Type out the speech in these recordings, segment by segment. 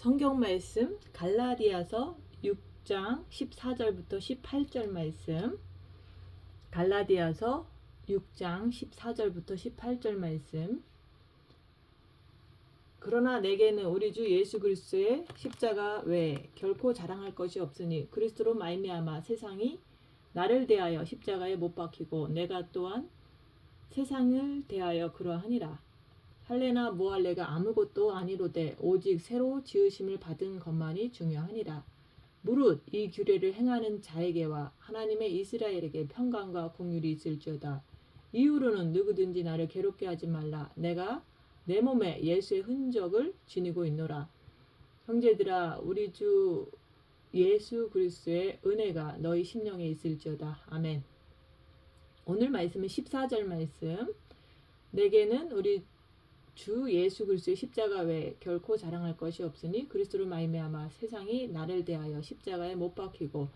성경 말씀 갈라디아서 6장 14절부터 18절 말씀. 갈라디아서 6장 14절부터 18절 말씀. 그러나 내게는 우리 주 예수 그리스도의 십자가 외에 결코 자랑할 것이 없으니 그리스도로 말미암아 세상이 나를 대하여 십자가에 못 박히고 내가 또한 세상을 대하여 그러하니라. 할례나 무할례가 아무것도 아니로되 오직 새로 지으심을 받은 것만이 중요하니라. 무릇 이 규례를 행하는 자에게와 하나님의 이스라엘에게 평강과 공률이 있을지어다. 이후로는 누구든지 나를 괴롭게 하지 말라. 내가 내 몸에 예수의 흔적을 지니고 있노라. 형제들아, 우리 주 예수 그리스도의 은혜가 너희 심령에 있을지어다. 아멘. 오늘 말씀은 14절 말씀. 내게는 우리 주 예수 그리스도의 십자가 외에 결코 자랑할 것이 없으니 그리스도로 말미암아 세상이 나를 대하여 십자가에 못 박히고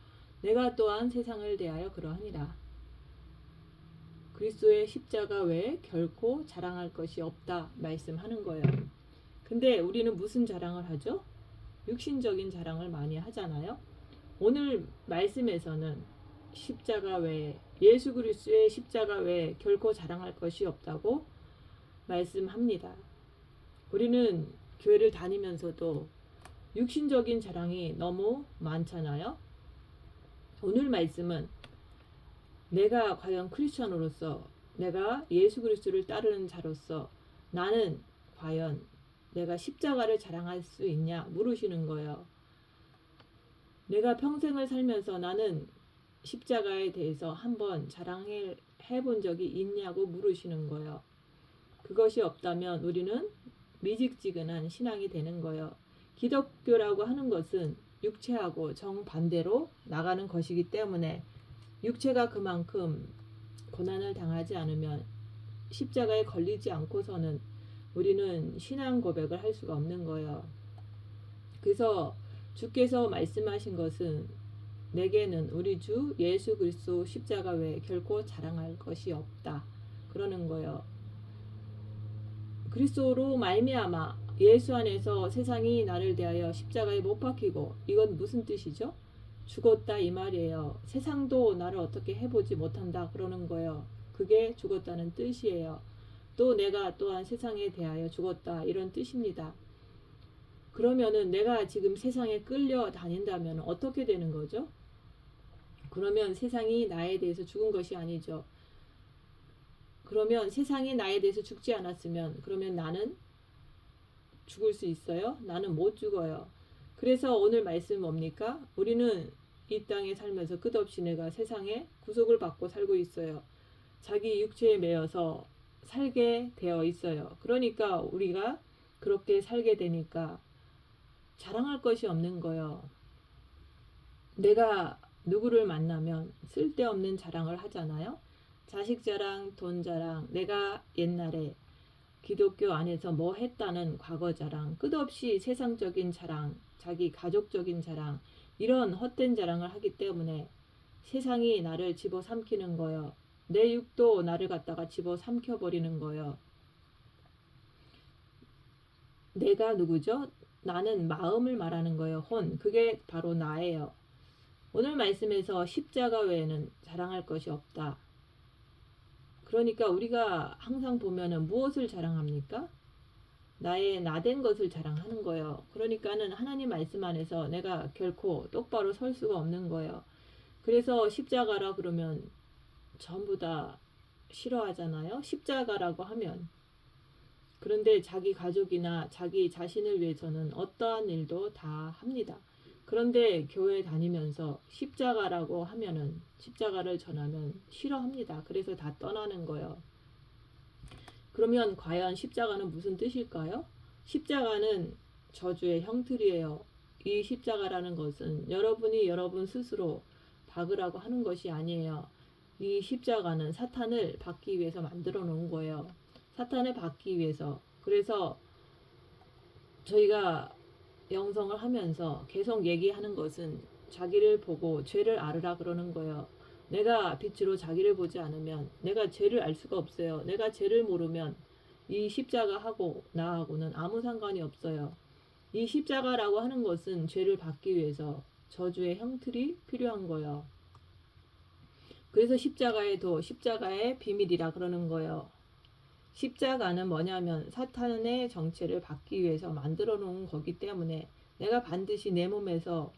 내가 또한 세상을 대하여 그러하니라. 그리스도의 십자가 외에 결코 자랑할 것이 없다 말씀하는 거예요. 근데 우리는 무슨 자랑을 하죠? 육신적인 자랑을 많이 하잖아요. 오늘 말씀에서는 십자가 외에 예수 그리스도의 십자가 외에 결코 자랑할 것이 없다고 말씀합니다. 우리는 교회를 다니면서도 육신적인 자랑이 너무 많잖아요. 오늘 말씀은 내가 과연 크리스천으로서, 내가 예수 그리스도를 따르는 자로서 나는 과연 내가 십자가를 자랑할 수 있냐 물으시는 거예요. 내가 평생을 살면서 나는 십자가에 대해서 한번 자랑해 본 적이 있냐고 물으시는 거예요. 그것이 없다면 우리는 미직지근한 신앙이 되는 거예요. 기독교라고 하는 것은 육체하고 정반대로 나가는 것이기 때문에 육체가 그만큼 고난을 당하지 않으면 십자가에 걸리지 않고서는 우리는 신앙 고백을 할 수가 없는 거예요. 그래서 주께서 말씀하신 것은 내게는 우리 주 예수 그리스도 십자가 외에 결코 자랑할 것이 없다 그러는 거예요. 그리스도로 말미암아 예수 안에서 세상이 나를 대하여 십자가에 못 박히고, 이건 무슨 뜻이죠? 죽었다 이 말이에요. 세상도 나를 어떻게 해보지 못한다 그러는 거예요. 그게 죽었다는 뜻이에요. 또 내가 또한 세상에 대하여 죽었다 이런 뜻입니다. 그러면은 내가 지금 세상에 끌려 다닌다면 어떻게 되는 거죠? 그러면 세상이 나에 대해서 죽은 것이 아니죠. 그러면 세상이 나에 대해서 죽지 않았으면 그러면 나는 죽을 수 있어요? 나는 못 죽어요. 그래서 오늘 말씀 뭡니까? 우리는 이 땅에 살면서 끝없이 내가 세상에 구속을 받고 살고 있어요. 자기 육체에 매여서 살게 되어 있어요. 그러니까 우리가 그렇게 살게 되니까 자랑할 것이 없는 거예요. 내가 누구를 만나면 쓸데없는 자랑을 하잖아요. 자식 자랑, 돈 자랑, 내가 옛날에 기독교 안에서 뭐 했다는 과거 자랑, 끝없이 세상적인 자랑, 자기 가족적인 자랑, 이런 헛된 자랑을 하기 때문에 세상이 나를 집어삼키는 거예요. 내 육도 나를 갖다가 집어삼켜버리는 거예요. 내가 누구죠? 나는 마음을 말하는 거예요. 혼, 그게 바로 나예요. 오늘 말씀에서 십자가 외에는 자랑할 것이 없다. 그러니까 우리가 항상 보면은 무엇을 자랑합니까? 나의 나된 것을 자랑하는 거예요. 그러니까는 하나님 말씀 안에서 내가 결코 똑바로 설 수가 없는 거예요. 그래서 십자가라 그러면 전부 다 싫어하잖아요. 십자가라고 하면. 그런데 자기 가족이나 자기 자신을 위해서는 어떠한 일도 다 합니다. 그런데 교회 다니면서 십자가라고 하면은, 십자가를 전하면 싫어합니다. 그래서 다 떠나는 거예요. 그러면 과연 십자가는 무슨 뜻일까요? 십자가는 저주의 형틀이에요. 이 십자가라는 것은 여러분이 여러분 스스로 박으라고 하는 것이 아니에요. 이 십자가는 사탄을 받기 위해서 만들어 놓은 거예요. 사탄을 받기 위해서. 그래서 저희가 영성을 하면서 계속 얘기하는 것은 자기를 보고 죄를 알으라 그러는 거예요. 내가 빛으로 자기를 보지 않으면 내가 죄를 알 수가 없어요. 내가 죄를 모르면 이 십자가하고 나하고는 아무 상관이 없어요. 이 십자가라고 하는 것은 죄를 받기 위해서 저주의 형틀이 필요한 거예요. 그래서 십자가의 비밀이라 그러는 거예요. 십자가는 뭐냐면 사탄의 정체를 받기 위해서 만들어 놓은 거기 때문에 내가 반드시 내 몸에서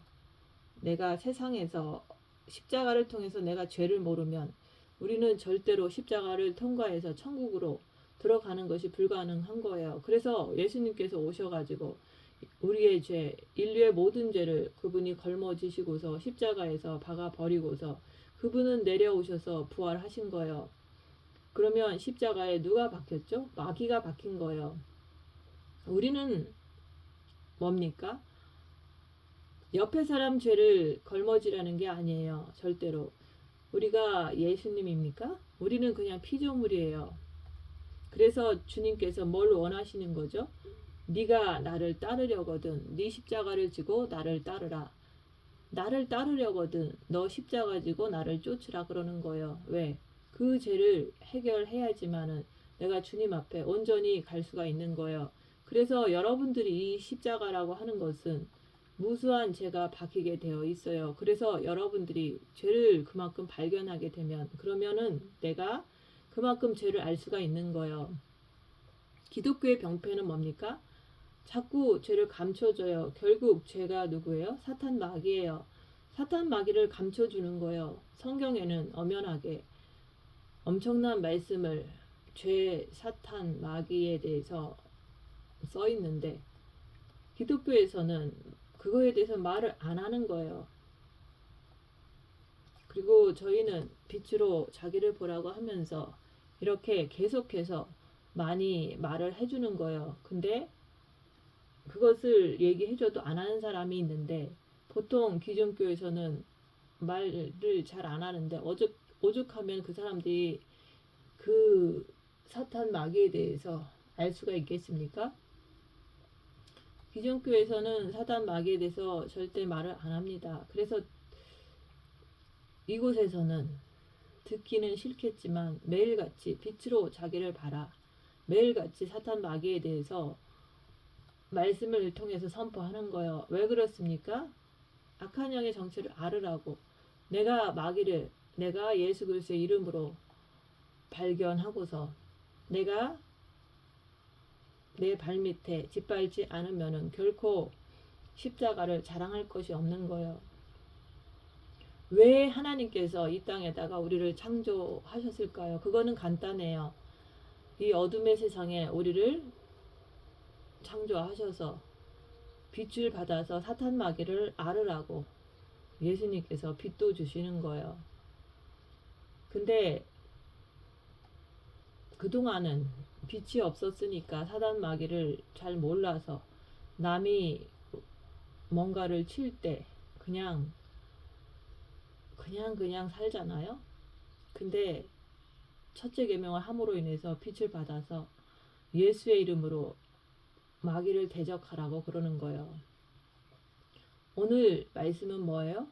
내가 세상에서 십자가를 통해서 내가 죄를 모르면 우리는 절대로 십자가를 통과해서 천국으로 들어가는 것이 불가능한 거예요. 그래서 예수님께서 오셔가지고 우리의 죄, 인류의 모든 죄를 그분이 걸머지시고서 십자가에서 박아 버리고서 그분은 내려오셔서 부활하신 거예요. 그러면 십자가에 누가 박혔죠? 마귀가 박힌 거예요. 우리는 뭡니까? 옆에 사람 죄를 걸머지라는 게 아니에요. 절대로. 우리가 예수님입니까? 우리는 그냥 피조물이에요. 그래서 주님께서 뭘 원하시는 거죠? 네가 나를 따르려거든 네 십자가를 지고 나를 따르라. 나를 따르려거든 너 십자가 지고 나를 쫓으라 그러는 거예요. 왜? 그 죄를 해결해야지만은 내가 주님 앞에 온전히 갈 수가 있는 거예요. 그래서 여러분들이 이 십자가라고 하는 것은 무수한 죄가 박히게 되어 있어요. 그래서 여러분들이 죄를 그만큼 발견하게 되면 그러면은 내가 그만큼 죄를 알 수가 있는 거예요. 기독교의 병폐는 뭡니까? 자꾸 죄를 감춰줘요. 결국 죄가 누구예요? 사탄 마귀예요. 사탄 마귀를 감춰주는 거예요. 성경에는 엄연하게 엄청난 말씀을 죄, 사탄, 마귀에 대해서 써 있는데 기독교에서는 그거에 대해서 말을 안 하는 거예요. 그리고 저희는 빛으로 자기를 보라고 하면서 이렇게 계속해서 많이 말을 해주는 거예요. 근데 그것을 얘기해줘도 안 하는 사람이 있는데 보통 기존교에서는 말을 잘 안 하는데 오죽하면 그 사람들이 그 사탄 마귀에 대해서 알 수가 있겠습니까? 기존교에서는 사탄 마귀에 대해서 절대 말을 안 합니다. 그래서 이곳에서는 듣기는 싫겠지만 매일같이 빛으로 자기를 봐라. 매일같이 사탄 마귀에 대해서 말씀을 통해서 선포하는 거예요. 왜 그렇습니까? 악한 영의 정체를 알으라고. 내가 예수 그리스도의 이름으로 발견하고서 내가 내 발밑에 짓밟지 않으면은 결코 십자가를 자랑할 것이 없는 거예요. 왜 하나님께서 이 땅에다가 우리를 창조하셨을까요? 그거는 간단해요. 이 어둠의 세상에 우리를 창조하셔서 빛을 받아서 사탄 마귀를 앓으라고 예수님께서 빛도 주시는 거예요. 근데 그동안은 빛이 없었으니까 사단 마귀를 잘 몰라서 남이 뭔가를 칠 때 그냥 살잖아요. 근데 첫째 계명을 함으로 인해서 빛을 받아서 예수의 이름으로 마귀를 대적하라고 그러는 거예요. 오늘 말씀은 뭐예요?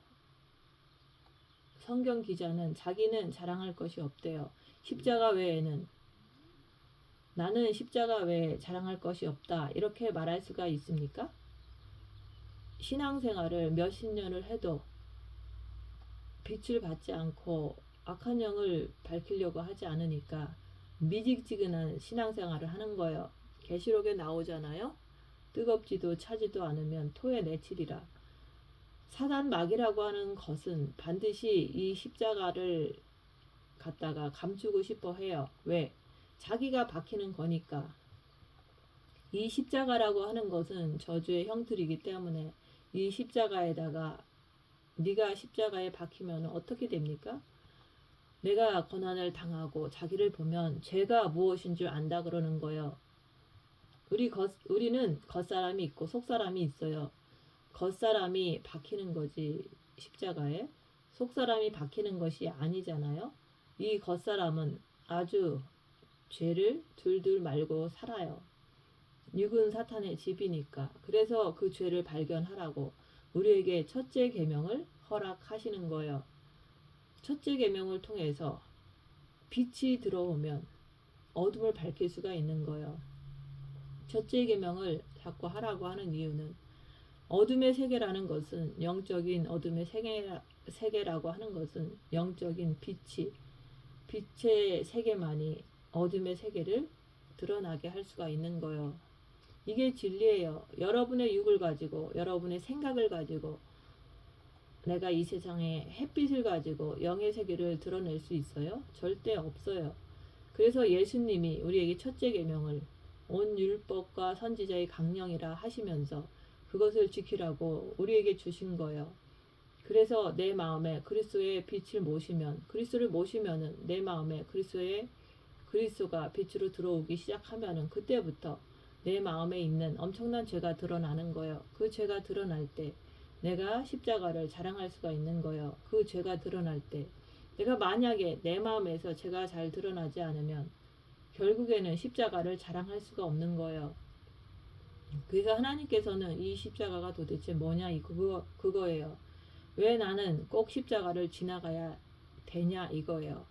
성경 기자는 자기는 자랑할 것이 없대요. 십자가 외에는 나는 십자가 외에 자랑할 것이 없다. 이렇게 말할 수가 있습니까? 신앙생활을 몇십 년을 해도 빛을 받지 않고 악한 영을 밝히려고 하지 않으니까 미직지근한 신앙생활을 하는 거예요. 계시록에 나오잖아요. 뜨겁지도 차지도 않으면 토에 내치리라. 사단 마귀라고 하는 것은 반드시 이 십자가를 갖다가 감추고 싶어 해요. 왜? 자기가 박히는 거니까. 이 십자가라고 하는 것은 저주의 형틀이기 때문에 이 십자가에다가 네가 십자가에 박히면 어떻게 됩니까? 내가 고난을 당하고 자기를 보면 죄가 무엇인 줄 안다 그러는 거예요. 우리는 겉사람이 있고 속사람이 있어요. 겉사람이 박히는 거지 십자가에. 속사람이 박히는 것이 아니잖아요. 이 겉사람은 아주 죄를 둘둘 말고 살아요. 육은 사탄의 집이니까. 그래서 그 죄를 발견하라고 우리에게 첫째 계명을 허락하시는 거예요. 첫째 계명을 통해서 빛이 들어오면 어둠을 밝힐 수가 있는 거예요. 첫째 계명을 자꾸 하라고 하는 이유는 어둠의 세계라는 것은 영적인 어둠의 세계라고 하는 것은 영적인 빛의 세계만이 어둠의 세계를 드러나게 할 수가 있는 거예요. 이게 진리예요. 여러분의 육을 가지고 여러분의 생각을 가지고 내가 이 세상에 햇빛을 가지고 영의 세계를 드러낼 수 있어요? 절대 없어요. 그래서 예수님이 우리에게 첫째 계명을 온 율법과 선지자의 강령이라 하시면서 그것을 지키라고 우리에게 주신 거예요. 그래서 내 마음에 그리스도의 빛을 모시면 그리스도를 모시면은 내 마음에 그리스도가 빛으로 들어오기 시작하면은 그때부터 내 마음에 있는 엄청난 죄가 드러나는 거예요. 그 죄가 드러날 때 내가 십자가를 자랑할 수가 있는 거예요. 그 죄가 드러날 때 내가 만약에 내 마음에서 죄가 잘 드러나지 않으면 결국에는 십자가를 자랑할 수가 없는 거예요. 그래서 하나님께서는 이 십자가가 도대체 뭐냐 그거예요. 왜 나는 꼭 십자가를 지나가야 되냐 이거예요.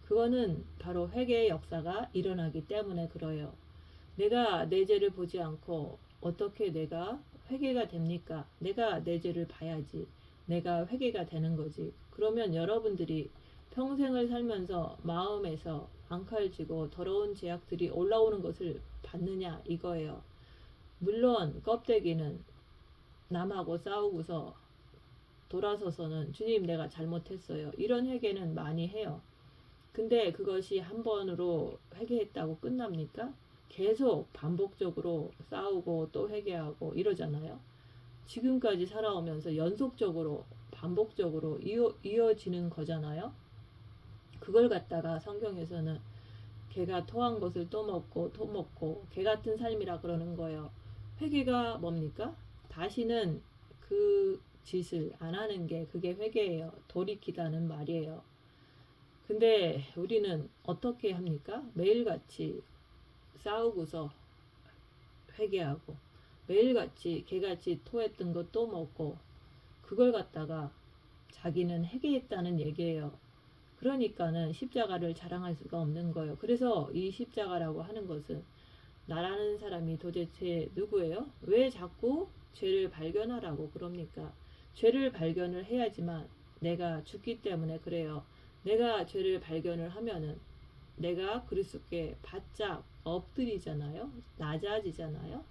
그거는 바로 회개의 역사가 일어나기 때문에 그래요. 내가 내 죄를 보지 않고 어떻게 내가 회개가 됩니까? 내가 내 죄를 봐야지 내가 회개가 되는 거지. 그러면 여러분들이 평생을 살면서 마음에서 앙칼지고 더러운 죄악들이 올라오는 것을 받느냐 이거예요. 물론 껍데기는 남하고 싸우고서 돌아서서는 주님 내가 잘못했어요. 이런 회개는 많이 해요. 근데 그것이 한 번으로 회개했다고 끝납니까? 계속 반복적으로 싸우고 또 회개하고 이러잖아요. 지금까지 살아오면서 연속적으로 반복적으로 이어지는 거잖아요. 그걸 갖다가 성경에서는 개가 토한 것을 또 먹고 개 같은 삶이라 그러는 거예요. 회개가 뭡니까? 다시는 그 짓을 안 하는 게 그게 회개예요. 돌이키다는 말이에요. 근데 우리는 어떻게 합니까? 매일같이 싸우고서 회개하고 매일같이 개같이 토했던 거 또 먹고 그걸 갖다가 자기는 회개했다는 얘기예요. 그러니까는 십자가를 자랑할 수가 없는 거예요. 그래서 이 십자가라고 하는 것은 나라는 사람이 도대체 누구예요? 왜 자꾸 죄를 발견하라고 그럽니까? 죄를 발견을 해야지만 내가 죽기 때문에 그래요. 내가 죄를 발견을 하면은 내가 그리스도께 바짝 엎드리잖아요. 낮아지잖아요.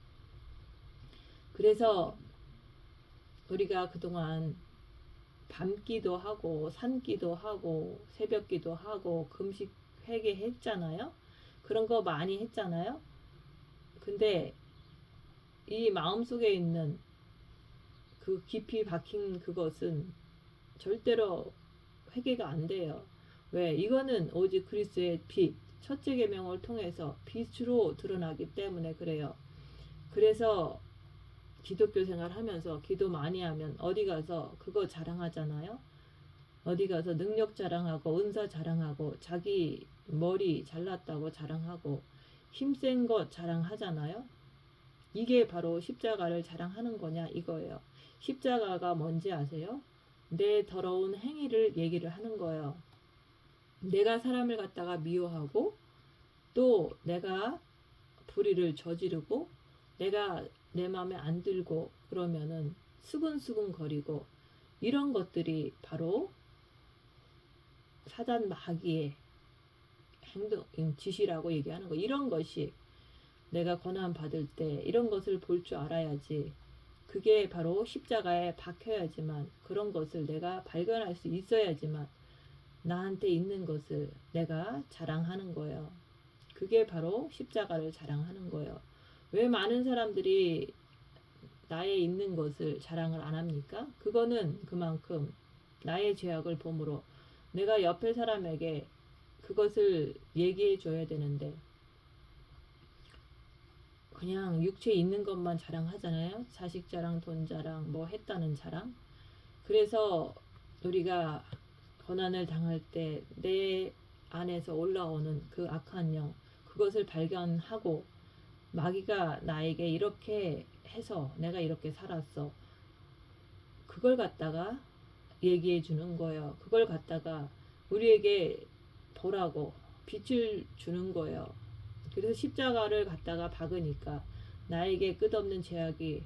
그래서 우리가 그동안 밤기도 하고 산기도 하고 새벽기도 하고 금식 회개했잖아요. 그런 거 많이 했잖아요. 근데 이 마음속에 있는 그 깊이 박힌 그것은 절대로 회개가 안 돼요. 왜? 이거는 오직 그리스도의 빛, 첫째 계명을 통해서 빛으로 드러나기 때문에 그래요. 그래서 기독교 생활 하면서 기도 많이 하면 어디 가서 그거 자랑하잖아요. 어디 가서 능력 자랑하고 은사 자랑하고 자기 머리 잘났다고 자랑하고 힘센 것 자랑하잖아요. 이게 바로 십자가를 자랑하는 거냐 이거예요. 십자가가 뭔지 아세요? 내 더러운 행위를 얘기를 하는 거예요. 내가 사람을 갖다가 미워하고 또 내가 불의를 저지르고 내가 내 마음에 안 들고 그러면은 수근수근 거리고 이런 것들이 바로 사단 마귀의 행동 짓이라고 얘기하는 거. 이런 것이 내가 고난 받을 때 이런 것을 볼 줄 알아야지. 그게 바로 십자가에 박혀야지만 그런 것을 내가 발견할 수 있어야지만 나한테 있는 것을 내가 자랑하는 거예요. 그게 바로 십자가를 자랑하는 거예요. 왜 많은 사람들이 나에 있는 것을 자랑을 안 합니까? 그거는 그만큼 나의 죄악을 보므로 내가 옆에 사람에게 그것을 얘기해 줘야 되는데 그냥 육체에 있는 것만 자랑하잖아요. 자식 자랑, 돈 자랑, 뭐 했다는 자랑. 그래서 우리가 고난을 당할 때 내 안에서 올라오는 그 악한 영, 그것을 발견하고 마귀가 나에게 이렇게 해서 내가 이렇게 살았어. 그걸 갖다가 얘기해 주는 거예요. 그걸 갖다가 우리에게 보라고 빛을 주는 거예요. 그래서 십자가를 갖다가 박으니까 나에게 끝없는 제약이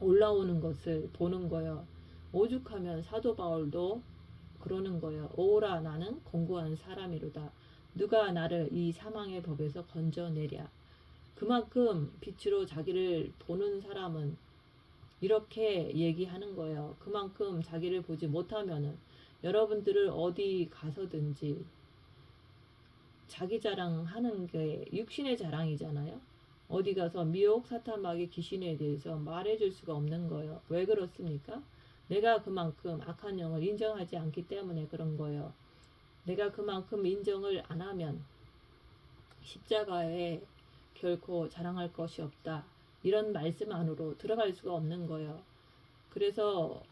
올라오는 것을 보는 거예요. 오죽하면 사도 바울도 그러는 거예요. 오라 나는 공고한 사람이로다. 누가 나를 이 사망의 법에서 건져내랴. 그만큼 빛으로 자기를 보는 사람은 이렇게 얘기하는 거예요. 그만큼 자기를 보지 못하면은 여러분들을 어디 가서든지 자기 자랑하는 게 육신의 자랑이잖아요. 어디 가서 미혹, 사탄, 마귀, 귀신에 대해서 말해줄 수가 없는 거예요. 왜 그렇습니까? 내가 그만큼 악한 영을 인정하지 않기 때문에 그런 거예요. 내가 그만큼 인정을 안 하면 십자가에 결코 자랑할 것이 없다. 이런 말씀 안으로 들어갈 수가 없는 거예요. 그래서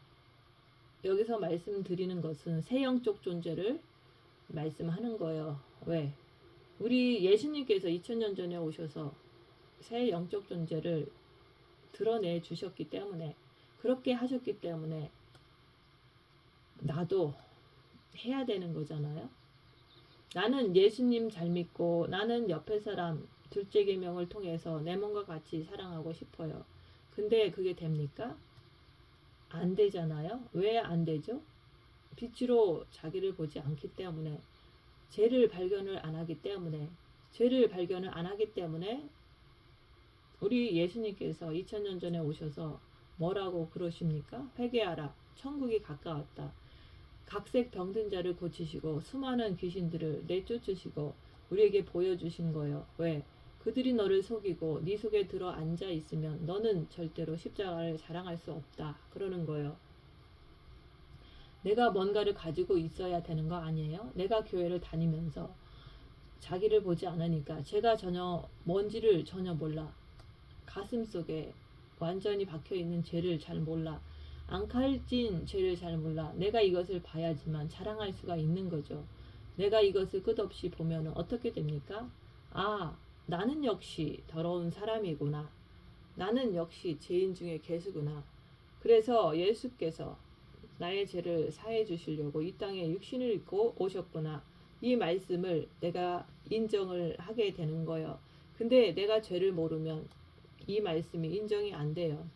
여기서 말씀드리는 것은 새 영적 존재를 말씀하는 거예요. 왜? 우리 예수님께서 2000년 전에 오셔서 새 영적 존재를 드러내 주셨기 때문에, 그렇게 하셨기 때문에 나도 해야 되는 거잖아요. 나는 예수님 잘 믿고 나는 옆에 사람 둘째 계명을 통해서 내 몸과 같이 사랑하고 싶어요. 근데 그게 됩니까? 안 되잖아요. 왜 안 되죠? 빛으로 자기를 보지 않기 때문에, 죄를 발견을 안 하기 때문에, 죄를 발견을 안 하기 때문에 우리 예수님께서 2000년 전에 오셔서 뭐라고 그러십니까? 회개하라. 천국이 가까웠다. 각색 병든 자를 고치시고 수많은 귀신들을 내쫓으시고 우리에게 보여주신 거예요. 왜? 그들이 너를 속이고 네 속에 들어 앉아 있으면 너는 절대로 십자가를 자랑할 수 없다. 그러는 거예요. 내가 뭔가를 가지고 있어야 되는 거 아니에요? 내가 교회를 다니면서 자기를 보지 않으니까 제가 뭔지를 전혀 몰라. 가슴 속에 완전히 박혀있는 죄를 잘 몰라. 앙칼진 죄를 잘 몰라. 내가 이것을 봐야지만 자랑할 수가 있는 거죠. 내가 이것을 끝없이 보면 어떻게 됩니까? 아, 나는 역시 더러운 사람이구나. 나는 역시 죄인 중에 괴수구나. 그래서 예수께서 나의 죄를 사해 주시려고 이 땅에 육신을 입고 오셨구나. 이 말씀을 내가 인정을 하게 되는 거예요. 근데 내가 죄를 모르면 이 말씀이 인정이 안 돼요.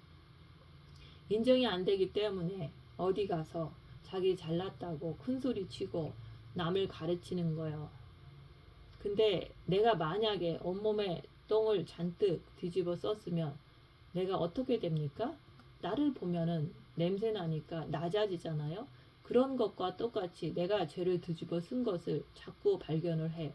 인정이 안 되기 때문에 어디 가서 자기 잘났다고 큰소리 치고 남을 가르치는 거예요. 근데 내가 만약에 온몸에 똥을 잔뜩 뒤집어 썼으면 내가 어떻게 됩니까? 나를 보면은 냄새 나니까 낮아지잖아요. 그런 것과 똑같이 내가 죄를 뒤집어 쓴 것을 자꾸 발견을 해.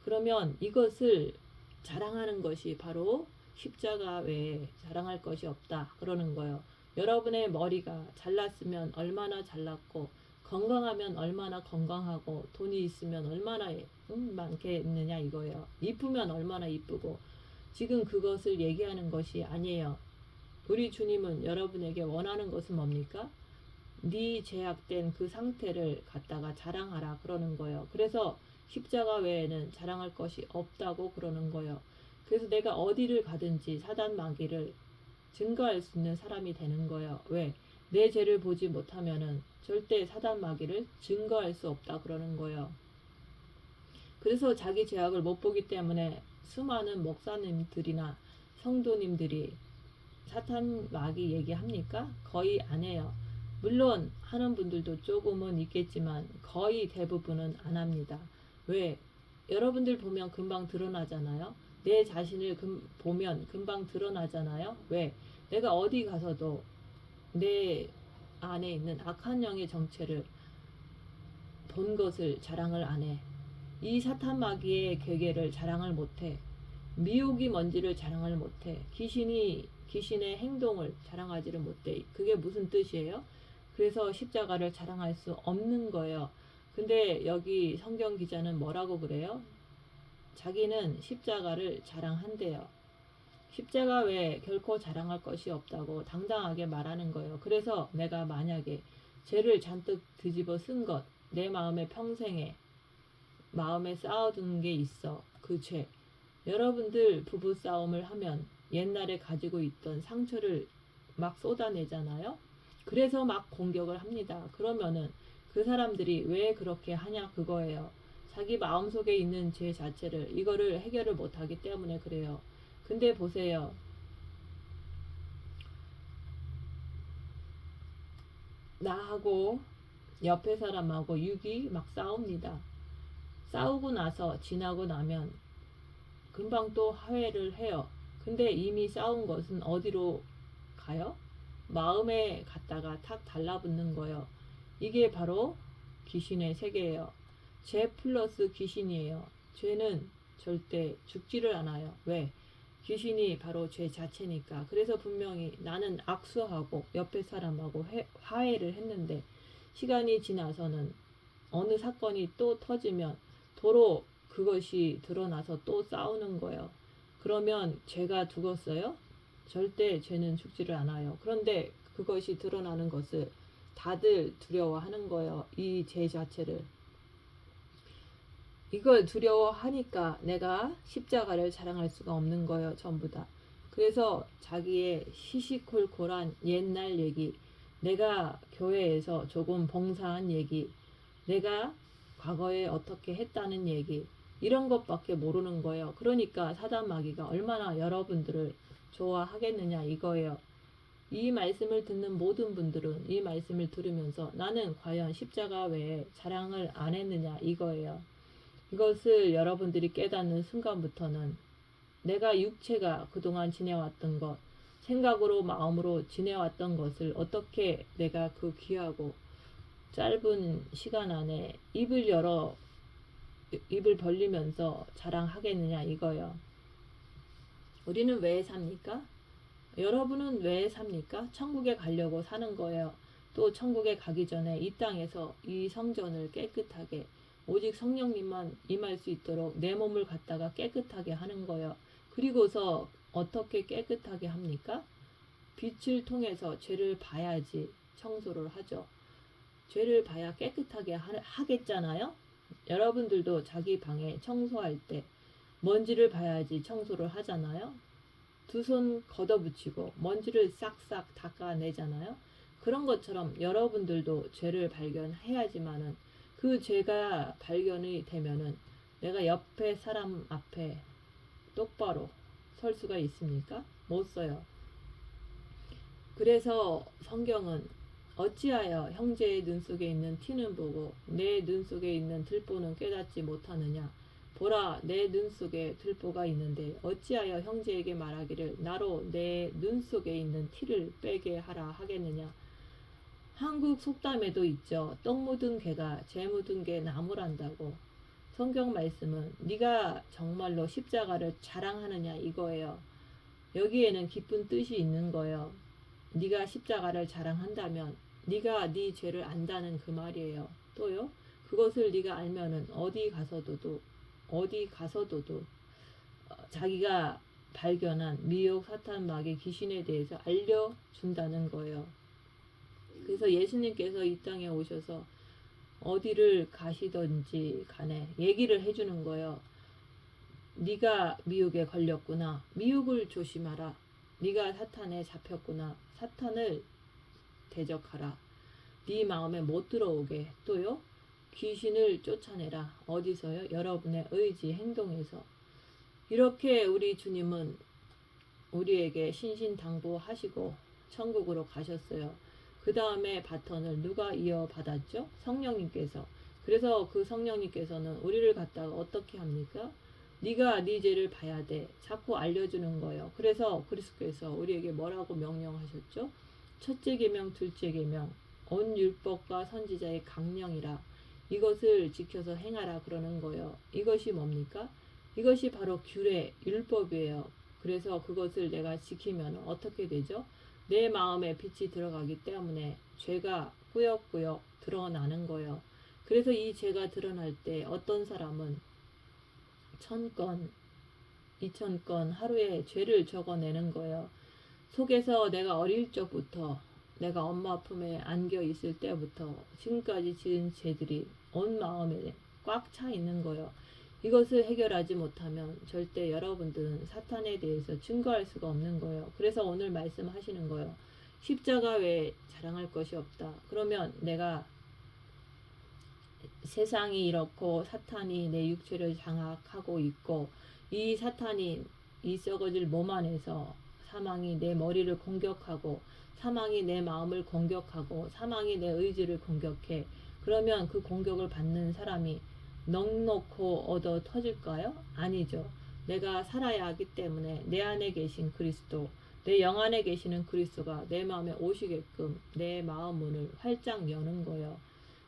그러면 이것을 자랑하는 것이 바로 십자가 외에 자랑할 것이 없다. 그러는 거예요. 여러분의 머리가 잘났으면 얼마나 잘났고, 건강하면 얼마나 건강하고, 돈이 있으면 얼마나 많겠느냐 이거예요. 이쁘면 얼마나 이쁘고, 지금 그것을 얘기하는 것이 아니에요. 우리 주님은 여러분에게 원하는 것은 뭡니까? 네 제약된 그 상태를 갖다가 자랑하라 그러는 거예요. 그래서 십자가 외에는 자랑할 것이 없다고 그러는 거예요. 그래서 내가 어디를 가든지 사단 마귀를 증거할 수 있는 사람이 되는 거예요. 왜? 내 죄를 보지 못하면은 절대 사단 마귀를 증거할 수 없다 그러는 거예요. 그래서 자기 죄악을 못 보기 때문에 수많은 목사님들이나 성도님들이 사탄 마귀 얘기합니까? 거의 안 해요. 물론 하는 분들도 조금은 있겠지만 거의 대부분은 안 합니다. 왜? 여러분들 보면 금방 드러나잖아요. 내 자신을 보면 금방 드러나잖아요. 왜? 내가 어디 가서도 내 안에 있는 악한 영의 정체를 본 것을 자랑을 안 해. 이 사탄 마귀의 괴계를 자랑을 못해. 미혹이 뭔지를 자랑을 못해. 귀신의 행동을 자랑하지를 못해. 그게 무슨 뜻이에요? 그래서 십자가를 자랑할 수 없는 거예요. 근데 여기 성경 기자는 뭐라고 그래요? 자기는 십자가를 자랑한대요. 십자가 외에 결코 자랑할 것이 없다고 당당하게 말하는 거예요. 그래서 내가 만약에 죄를 잔뜩 뒤집어 쓴 것, 내 마음에 평생에 마음에 쌓아둔 게 있어. 그 죄. 여러분들 부부싸움을 하면 옛날에 가지고 있던 상처를 막 쏟아내잖아요. 그래서 막 공격을 합니다. 그러면은 그 사람들이 왜 그렇게 하냐 그거예요. 자기 마음속에 있는 죄 자체를 이거를 해결을 못하기 때문에 그래요. 근데 보세요. 나하고 옆에 사람하고 육이 막 싸웁니다. 싸우고 나서 지나고 나면 금방 또 화해를 해요. 근데 이미 싸운 것은 어디로 가요? 마음에 갔다가 탁 달라붙는 거예요. 이게 바로 귀신의 세계예요. 죄 플러스 귀신이에요. 죄는 절대 죽지를 않아요. 왜? 귀신이 바로 죄 자체니까. 그래서 분명히 나는 악수하고 옆에 사람하고 화해를 했는데 시간이 지나서는 어느 사건이 또 터지면 도로 그것이 드러나서 또 싸우는 거예요. 그러면 죄가 죽었어요? 절대 죄는 죽지를 않아요. 그런데 그것이 드러나는 것을 다들 두려워하는 거예요. 이 죄 자체를. 이걸 두려워하니까 내가 십자가를 자랑할 수가 없는 거예요. 전부 다. 그래서 자기의 시시콜콜한 옛날 얘기, 내가 교회에서 조금 봉사한 얘기, 내가 과거에 어떻게 했다는 얘기, 이런 것밖에 모르는 거예요. 그러니까 사단 마귀가 얼마나 여러분들을 좋아하겠느냐 이거예요. 이 말씀을 듣는 모든 분들은 이 말씀을 들으면서 나는 과연 십자가 외에 자랑을 안 했느냐 이거예요. 이것을 여러분들이 깨닫는 순간부터는 내가 육체가 그동안 지내왔던 것, 생각으로 마음으로 지내왔던 것을 어떻게 내가 그 귀하고 짧은 시간 안에 입을 벌리면서 자랑하겠느냐 이거요. 우리는 왜 삽니까? 여러분은 왜 삽니까? 천국에 가려고 사는 거예요. 또 천국에 가기 전에 이 땅에서 이 성전을 깨끗하게 오직 성령님만 임할 수 있도록 내 몸을 갖다가 깨끗하게 하는 거예요. 그리고서 어떻게 깨끗하게 합니까? 빛을 통해서 죄를 봐야지 청소를 하죠. 죄를 봐야 깨끗하게 하겠잖아요. 여러분들도 자기 방에 청소할 때 먼지를 봐야지 청소를 하잖아요. 두 손 걷어붙이고 먼지를 싹싹 닦아내잖아요. 그런 것처럼 여러분들도 죄를 발견해야지만은 그 죄가 발견이 되면은 내가 옆에 사람 앞에 똑바로 설 수가 있습니까? 못 서요. 그래서 성경은 어찌하여 형제의 눈 속에 있는 티는 보고 내 눈 속에 있는 들보는 깨닫지 못하느냐. 보라, 내 눈 속에 들보가 있는데 어찌하여 형제에게 말하기를 나로 내 눈 속에 있는 티를 빼게 하라 하겠느냐. 한국 속담에도 있죠. 떡 묻은 개가 재 묻은 개 나무란다고. 성경 말씀은 네가 정말로 십자가를 자랑하느냐 이거예요. 여기에는 깊은 뜻이 있는 거예요. 네가 십자가를 자랑한다면 네가 네 죄를 안다는 그 말이에요. 또요. 그것을 네가 알면은 어디 가서도도 자기가 발견한 미혹 사탄 마귀 귀신에 대해서 알려준다는 거예요. 그래서 예수님께서 이 땅에 오셔서 어디를 가시든지 간에 얘기를 해주는 거예요. 네가 미혹에 걸렸구나. 미혹을 조심하라. 네가 사탄에 잡혔구나. 사탄을 대적하라. 네 마음에 못 들어오게. 또요. 귀신을 쫓아내라. 어디서요? 여러분의 의지 행동에서. 이렇게 우리 주님은 우리에게 신신당부하시고 천국으로 가셨어요. 그 다음에 바턴을 누가 이어받았죠? 성령님께서. 그래서 그 성령님께서는 우리를 갖다가 어떻게 합니까? 네가 네 죄를 봐야 돼. 자꾸 알려주는 거예요. 그래서 그리스도께서 우리에게 뭐라고 명령하셨죠? 첫째 계명, 둘째 계명, 온 율법과 선지자의 강령이라. 이것을 지켜서 행하라 그러는 거예요. 이것이 뭡니까? 이것이 바로 규례, 율법이에요. 그래서 그것을 내가 지키면 어떻게 되죠? 내 마음에 빛이 들어가기 때문에 죄가 꾸역꾸역 드러나는 거예요. 그래서 이 죄가 드러날 때 어떤 사람은 1000건, 2000건 하루에 죄를 적어내는 거예요. 속에서 내가 어릴 적부터 내가 엄마 품에 안겨 있을 때부터 지금까지 지은 죄들이 온 마음에 꽉 차 있는 거예요. 이것을 해결하지 못하면 절대 여러분들은 사탄에 대해서 증거할 수가 없는 거예요. 그래서 오늘 말씀하시는 거예요. 십자가 외에 자랑할 것이 없다. 그러면 내가 세상이 이렇고 사탄이 내 육체를 장악하고 있고 이 사탄이 이 썩어질 몸 안에서 사망이 내 머리를 공격하고 사망이 내 마음을 공격하고 사망이 내 의지를 공격해. 그러면 그 공격을 받는 사람이 넉넉고 얻어 터질까요? 아니죠. 내가 살아야 하기 때문에 내 안에 계신 그리스도, 내 영 안에 계시는 그리스도가 내 마음에 오시게끔 내 마음 문을 활짝 여는 거예요.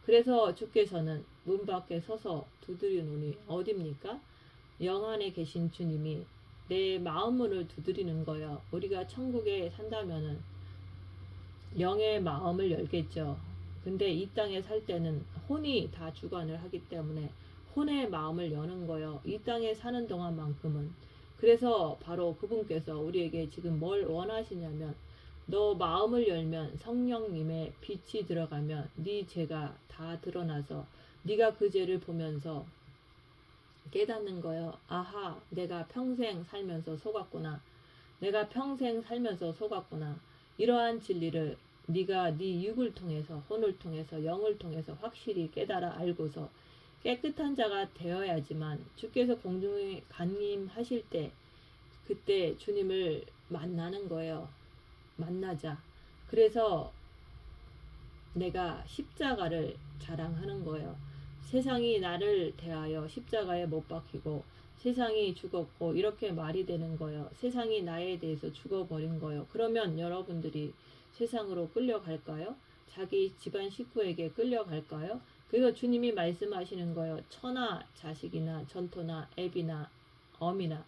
그래서 주께서는 문 밖에 서서 두드리노니 어딥니까? 영 안에 계신 주님이 내 마음 문을 두드리는 거예요. 우리가 천국에 산다면은 영의 마음을 열겠죠. 근데 이 땅에 살 때는 혼이 다 주관을 하기 때문에 혼의 마음을 여는 거예요. 이 땅에 사는 동안만큼은. 그래서 바로 그분께서 우리에게 지금 뭘 원하시냐면 너 마음을 열면 성령님의 빛이 들어가면 네 죄가 다 드러나서 네가 그 죄를 보면서 깨닫는 거예요. 아하, 내가 평생 살면서 속았구나. 내가 평생 살면서 속았구나. 이러한 진리를 네가 네 육을 통해서 혼을 통해서 영을 통해서 확실히 깨달아 알고서 깨끗한 자가 되어야지만 주께서 공중에 강림하실 때 그때 주님을 만나는 거예요. 만나자. 그래서 내가 십자가를 자랑하는 거예요. 세상이 나를 대하여 십자가에 못 박히고 세상이 죽었고 이렇게 말이 되는 거예요. 세상이 나에 대해서 죽어버린 거예요. 그러면 여러분들이 세상으로 끌려갈까요? 자기 집안 식구에게 끌려갈까요? 그래서 주님이 말씀하시는 거예요. 처나 자식이나 전토나 애비나 어미나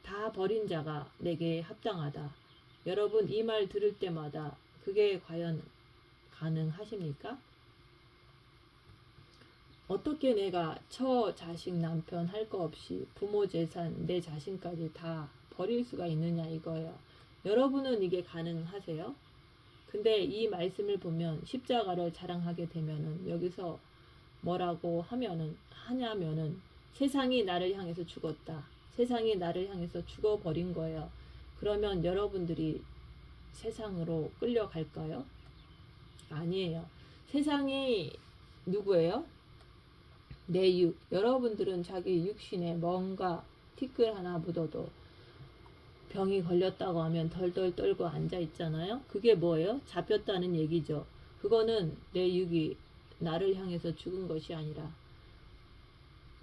다 버린 자가 내게 합당하다. 여러분 이 말 들을 때마다 그게 과연 가능하십니까? 어떻게 내가 처, 자식, 남편 할 거 없이 부모 재산, 내 자신까지 다 버릴 수가 있느냐 이거예요. 여러분은 이게 가능하세요? 근데 이 말씀을 보면 십자가를 자랑하게 되면은 여기서 뭐라고 하냐면은 세상이 나를 향해서 죽었다. 세상이 나를 향해서 죽어버린 거예요. 그러면 여러분들이 세상으로 끌려갈까요? 아니에요. 세상이 누구예요? 내 육. 여러분들은 자기 육신에 뭔가 티끌 하나 묻어도 병이 걸렸다고 하면 덜덜 떨고 앉아 있잖아요. 그게 뭐예요? 잡혔다는 얘기죠. 그거는 내 육이 나를 향해서 죽은 것이 아니라.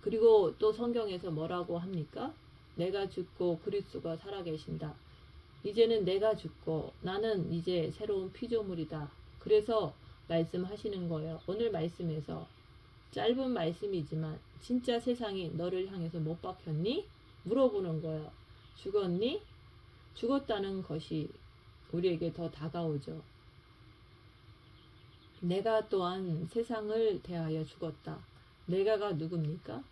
그리고 또 성경에서 뭐라고 합니까? 내가 죽고 그리스도가 살아계신다. 이제는 내가 죽고 나는 이제 새로운 피조물이다. 그래서 말씀하시는 거예요. 오늘 말씀에서 짧은 말씀이지만 진짜 세상이 너를 향해서 못 박혔니? 물어보는 거예요. 죽었니? 죽었다는 것이 우리에게 더 다가오죠. 내가 또한 세상을 대하여 죽었다. 내가가 누굽니까?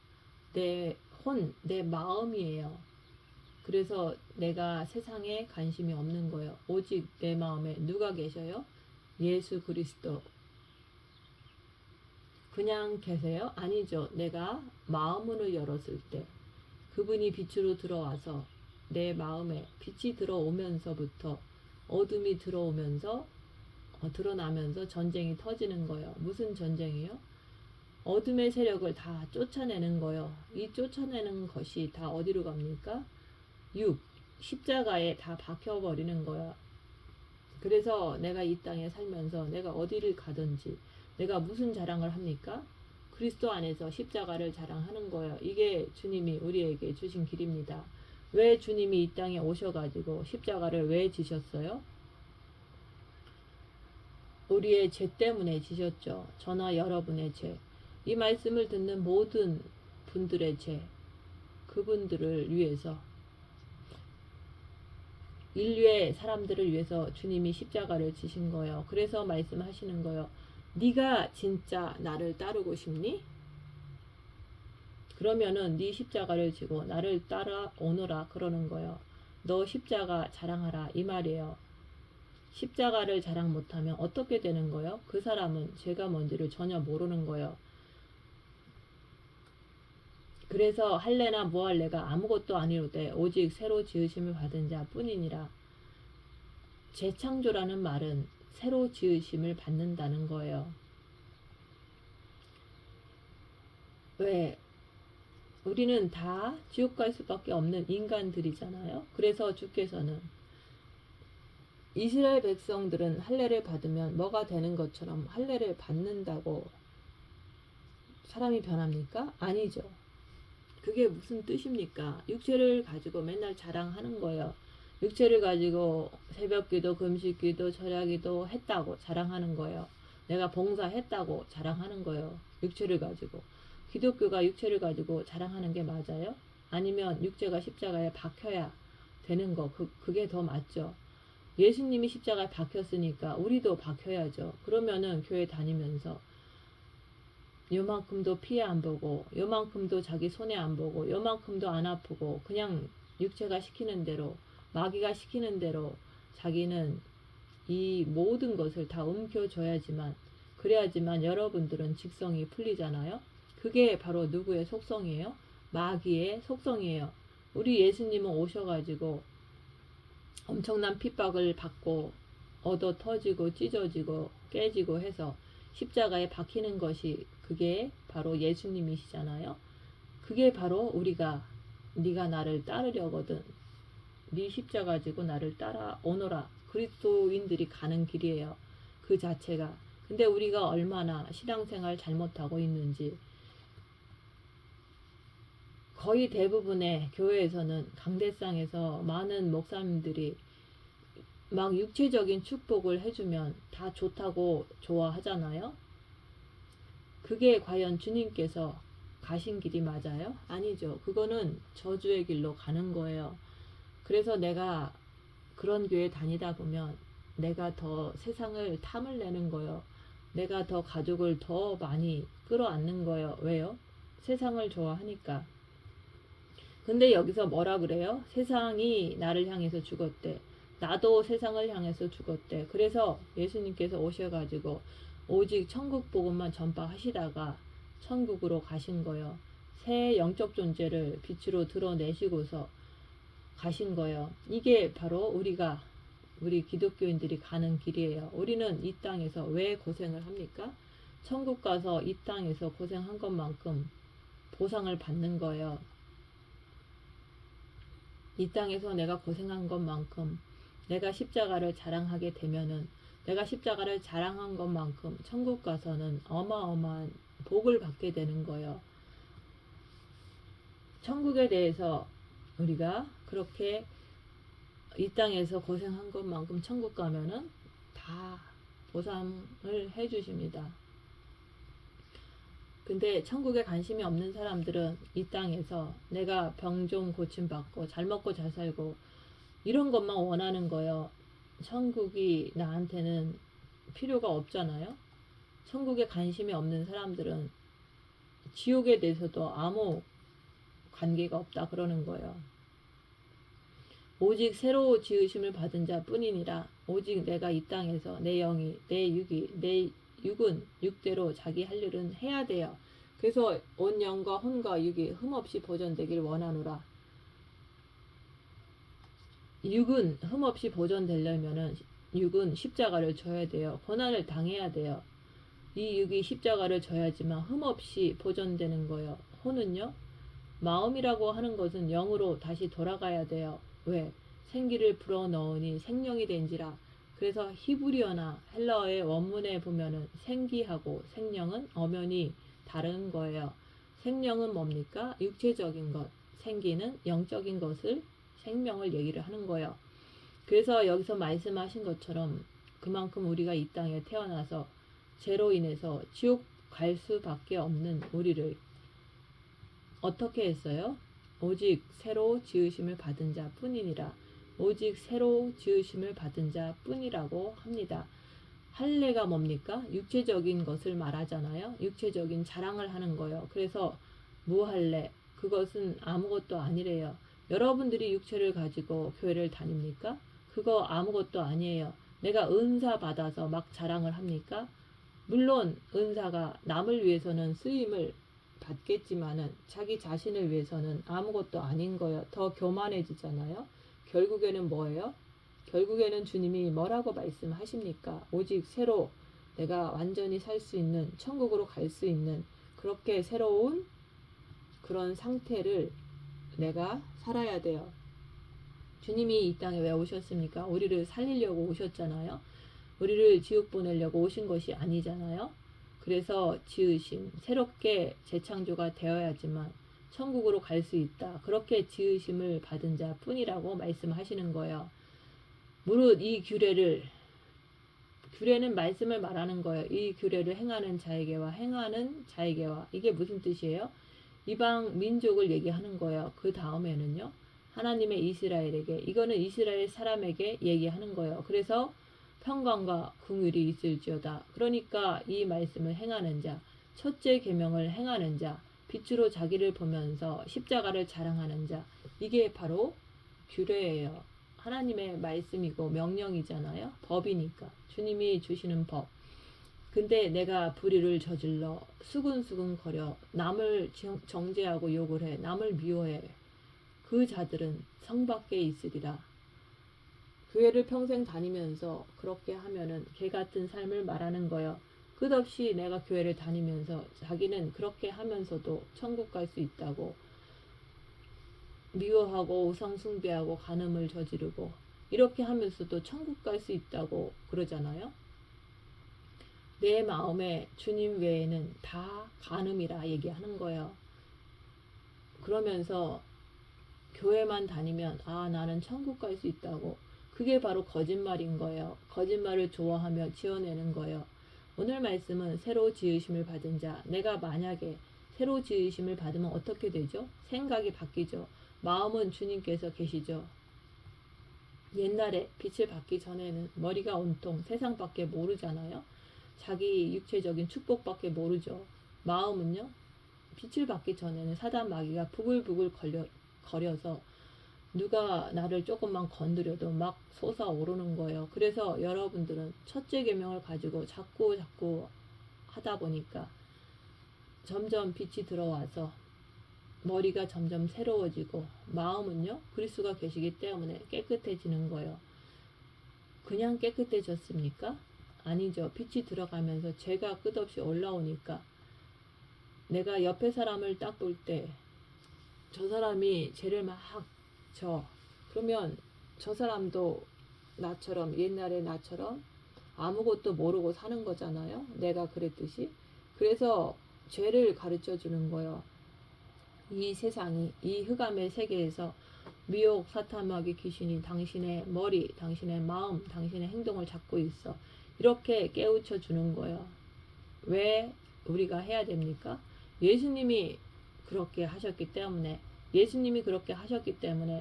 내 혼, 내 마음이에요. 그래서 내가 세상에 관심이 없는 거예요. 오직 내 마음에 누가 계셔요? 예수 그리스도. 그냥 계세요? 아니죠. 내가 마음문을 열었을 때 그분이 빛으로 들어와서 내 마음에 빛이 들어오면서부터 어둠이 들어오면서 드러나면서 전쟁이 터지는 거예요. 무슨 전쟁이요? 어둠의 세력을 다 쫓아내는 거예요. 이 쫓아내는 것이 다 어디로 갑니까? 육, 십자가에 다 박혀버리는 거야. 그래서 내가 이 땅에 살면서 내가 어디를 가든지 내가 무슨 자랑을 합니까? 그리스도 안에서 십자가를 자랑하는 거예요. 이게 주님이 우리에게 주신 길입니다. 왜 주님이 이 땅에 오셔가지고 십자가를 왜 지셨어요? 우리의 죄 때문에 지셨죠. 저나 여러분의 죄. 이 말씀을 듣는 모든 분들의 죄. 그분들을 위해서 인류의 사람들을 위해서 주님이 십자가를 지신 거예요. 그래서 말씀하시는 거예요. 네가 진짜 나를 따르고 싶니? 그러면은 네 십자가를 지고 나를 따라오너라 그러는 거예요. 너 십자가 자랑하라 이 말이에요. 십자가를 자랑 못하면 어떻게 되는 거예요? 그 사람은 죄가 뭔지를 전혀 모르는 거예요. 그래서 할례나 무할례가 아무것도 아니로되 오직 새로 지으심을 받은 자 뿐이니라. 재창조라는 말은 새로 지으심을 받는다는 거예요. 왜? 우리는 다 지옥 갈 수밖에 없는 인간들이잖아요. 그래서 주께서는 이스라엘 백성들은 할례를 받으면 뭐가 되는 것처럼 할례를 받는다고 사람이 변합니까? 아니죠. 그게 무슨 뜻입니까? 육체를 가지고 맨날 자랑하는 거예요. 육체를 가지고 새벽기도, 금식기도, 절야기도 했다고 자랑하는 거예요. 내가 봉사했다고 자랑하는 거예요. 육체를 가지고. 기독교가 육체를 가지고 자랑하는 게 맞아요? 아니면 육체가 십자가에 박혀야 되는 거, 그게 더 맞죠. 예수님이 십자가에 박혔으니까 우리도 박혀야죠. 그러면은 교회 다니면서 요만큼도 피해 안 보고, 요만큼도 자기 손해 안 보고, 요만큼도 안 아프고, 그냥 육체가 시키는 대로, 마귀가 시키는 대로 자기는 이 모든 것을 다 움켜줘야지만, 그래야지만 여러분들은 직성이 풀리잖아요. 그게 바로 누구의 속성이에요? 마귀의 속성이에요. 우리 예수님은 오셔가지고 엄청난 핍박을 받고 얻어 터지고 찢어지고 깨지고 해서 십자가에 박히는 것이 그게 바로 예수님이시잖아요. 그게 바로 우리가 네가 나를 따르려거든 네 십자가 지고 나를 따라오너라 그리스도인들이 가는 길이에요. 그 자체가. 근데 우리가 얼마나 신앙생활 잘못하고 있는지 거의 대부분의 교회에서는 강대상에서 많은 목사님들이 막 육체적인 축복을 해주면 다 좋다고 좋아하잖아요. 그게 과연 주님께서 가신 길이 맞아요? 아니죠. 그거는 저주의 길로 가는 거예요. 그래서 내가 그런 교회 다니다 보면 내가 더 세상을 탐을 내는 거예요. 내가 더 가족을 더 많이 끌어안는 거예요. 왜요? 세상을 좋아하니까. 근데 여기서 뭐라 그래요? 세상이 나를 향해서 죽었대. 나도 세상을 향해서 죽었대. 그래서 예수님께서 오셔가지고 오직 천국 복음만 전파하시다가 천국으로 가신 거예요. 새 영적 존재를 빛으로 드러내시고서 가신 거예요. 이게 바로 우리 기독교인들이 가는 길이에요. 우리는 이 땅에서 왜 고생을 합니까? 천국 가서 이 땅에서 고생한 것만큼 보상을 받는 거예요. 이 땅에서 내가 고생한 것만큼 내가 십자가를 자랑하게 되면은 내가 십자가를 자랑한 것만큼 천국 가서는 어마어마한 복을 받게 되는 거예요. 천국에 대해서 우리가 그렇게 이 땅에서 고생한 것만큼 천국 가면은 다 보상을 해주십니다. 근데 천국에 관심이 없는 사람들은 이 땅에서 내가 병 좀 고침받고 잘 먹고 잘 살고 이런 것만 원하는 거예요. 천국이 나한테는 필요가 없잖아요. 천국에 관심이 없는 사람들은 지옥에 대해서도 아무 관계가 없다 그러는 거예요. 오직 새로 지으심을 받은 자 뿐이니라. 오직 내가 이 땅에서 내 영이 내 육은 육대로 자기 할 일은 해야 돼요. 그래서 온 영과 혼과 육이 흠없이 보존되길 원하노라. 육은 흠없이 보존되려면은 육은 십자가를 져야 돼요. 고난을 당해야 돼요. 이 육이 십자가를 져야지만 흠없이 보존되는 거예요. 혼은요? 마음이라고 하는 것은 영으로 다시 돌아가야 돼요. 왜? 생기를 불어넣으니 생명이 된지라. 그래서 히브리어나 헬라어의 원문에 보면은 생기하고 생명은 엄연히 다른 거예요. 생명은 뭡니까? 육체적인 것. 생기는 영적인 것을 생명을 얘기를 하는 거예요. 그래서 여기서 말씀하신 것처럼 그만큼 우리가 이 땅에 태어나서 죄로 인해서 지옥 갈 수밖에 없는 우리를 어떻게 했어요? 오직 새로 지으심을 받은 자 뿐이니라. 오직 새로 지으심을 받은 자 뿐이라고 합니다. 할례가 뭡니까? 육체적인 것을 말하잖아요. 육체적인 자랑을 하는 거예요. 그래서 무할례, 그것은 아무것도 아니래요. 여러분들이 육체를 가지고 교회를 다닙니까? 그거 아무것도 아니에요. 내가 은사 받아서 막 자랑을 합니까? 물론 은사가 남을 위해서는 쓰임을 받겠지만은 자기 자신을 위해서는 아무것도 아닌 거예요. 더 교만해지잖아요. 결국에는 뭐예요? 결국에는 주님이 뭐라고 말씀하십니까? 오직 새로 내가 완전히 살 수 있는 천국으로 갈 수 있는 그렇게 새로운 그런 상태를 내가 살아야 돼요. 주님이 이 땅에 왜 오셨습니까? 우리를 살리려고 오셨잖아요. 우리를 지옥 보내려고 오신 것이 아니잖아요. 그래서 지으심, 새롭게 재창조가 되어야지만 천국으로 갈 수 있다. 그렇게 지으심을 받은 자 뿐이라고 말씀하시는 거예요. 무릇 이 규례는 말씀을 말하는 거예요. 이 규례를 행하는 자에게와 이게 무슨 뜻이에요? 이방 민족을 얘기하는 거예요. 그 다음에는요. 하나님의 이스라엘에게, 이거는 이스라엘 사람에게 얘기하는 거예요. 그래서 평강과 긍휼이 있을지어다. 그러니까 이 말씀을 행하는 자, 첫째 계명을 행하는 자, 빛으로 자기를 보면서 십자가를 자랑하는 자, 이게 바로 규례예요. 하나님의 말씀이고 명령이잖아요. 법이니까. 주님이 주시는 법. 근데 내가 불의를 저질러 수근수근 거려 남을 정죄하고 욕을 해, 남을 미워해, 그 자들은 성 밖에 있으리라. 교회를 평생 다니면서 그렇게 하면은 개 같은 삶을 말하는 거예요. 끝없이 내가 교회를 다니면서 자기는 그렇게 하면서도 천국 갈 수 있다고, 미워하고 우상 숭배하고 간음을 저지르고 이렇게 하면서도 천국 갈 수 있다고 그러잖아요. 내 마음에 주님 외에는 다 간음이라 얘기하는 거예요. 그러면서 교회만 다니면 나는 천국 갈 수 있다고, 그게 바로 거짓말인 거예요. 거짓말을 좋아하며 지어내는 거예요. 오늘 말씀은 새로 지으심을 받은 자, 내가 만약에 새로 지으심을 받으면 어떻게 되죠? 생각이 바뀌죠. 마음은 주님께서 계시죠. 옛날에 빛을 받기 전에는 머리가 온통 세상밖에 모르잖아요. 자기 육체적인 축복밖에 모르죠. 마음은요, 빛을 받기 전에는 사단 마귀가 부글부글 거려서 누가 나를 조금만 건드려도 막 솟아오르는 거예요. 그래서 여러분들은 첫째 계명을 가지고 자꾸 하다 보니까 점점 빛이 들어와서 머리가 점점 새로워지고, 마음은요 그리스도가 계시기 때문에 깨끗해지는 거예요. 그냥 깨끗해졌습니까? 아니죠. 빛이 들어가면서 죄가 끝없이 올라오니까 내가 옆에 사람을 딱 볼 때 저 사람이 죄를 막 그러면 저 사람도 옛날에 나처럼 아무것도 모르고 사는 거잖아요. 내가 그랬듯이. 그래서 죄를 가르쳐 주는 거예요. 이 세상이, 이 흑암의 세계에서 미혹, 사탄, 마귀, 귀신이 당신의 머리, 당신의 마음, 당신의 행동을 잡고 있어. 이렇게 깨우쳐 주는 거예요. 왜 우리가 해야 됩니까? 예수님이 그렇게 하셨기 때문에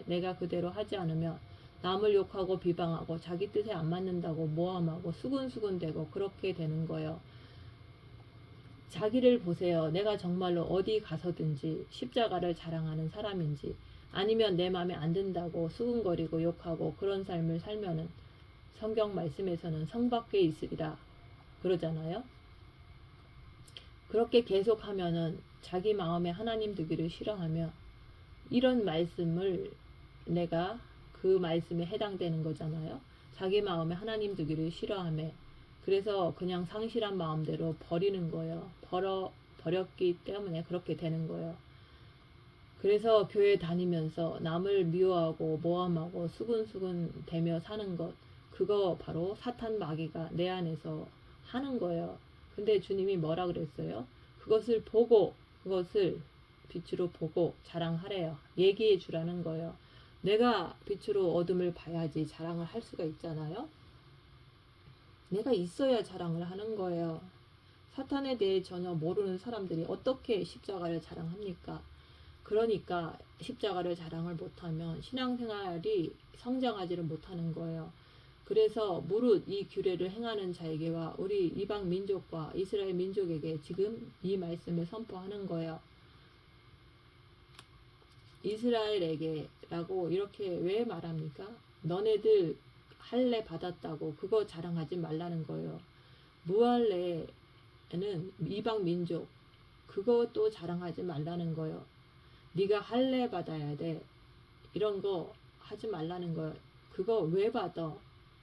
내가 그대로 하지 않으면 남을 욕하고 비방하고 자기 뜻에 안 맞는다고 모함하고 수근수근대고 그렇게 되는 거예요. 자기를 보세요. 내가 정말로 어디 가서든지 십자가를 자랑하는 사람인지, 아니면 내 마음에 안 든다고 수근거리고 욕하고 그런 삶을 살면은 성경 말씀에서는 성 밖에 있으리라 그러잖아요. 그렇게 계속하면은 자기 마음에 하나님 두기를 싫어하며, 이런 말씀을 내가 그 말씀에 해당되는 거잖아요. 자기 마음에 하나님 두기를 싫어하며, 그래서 그냥 상실한 마음대로 버리는 거예요. 버렸기 때문에 그렇게 되는 거예요. 그래서 교회 다니면서 남을 미워하고 모함하고 수근수근 대며 사는 것, 그거 바로 사탄 마귀가 내 안에서 하는 거예요. 근데 주님이 뭐라 그랬어요? 그것을 빛으로 보고 자랑하래요. 얘기해 주라는 거예요. 내가 빛으로 어둠을 봐야지 자랑을 할 수가 있잖아요. 내가 있어야 자랑을 하는 거예요. 사탄에 대해 전혀 모르는 사람들이 어떻게 십자가를 자랑합니까? 그러니까 십자가를 자랑을 못하면 신앙생활이 성장하지를 못하는 거예요. 그래서 무릇 이 규례를 행하는 자에게와 우리 이방 민족과 이스라엘 민족에게 지금 이 말씀을 선포하는 거예요. 이스라엘에게라고 이렇게 왜 말합니까? 너네들 할례 받았다고 그거 자랑하지 말라는 거예요. 무할례는 이방 민족, 그것도 자랑하지 말라는 거예요. 네가 할례 받아야 돼, 이런 거 하지 말라는 거예요. 그거 왜 받아?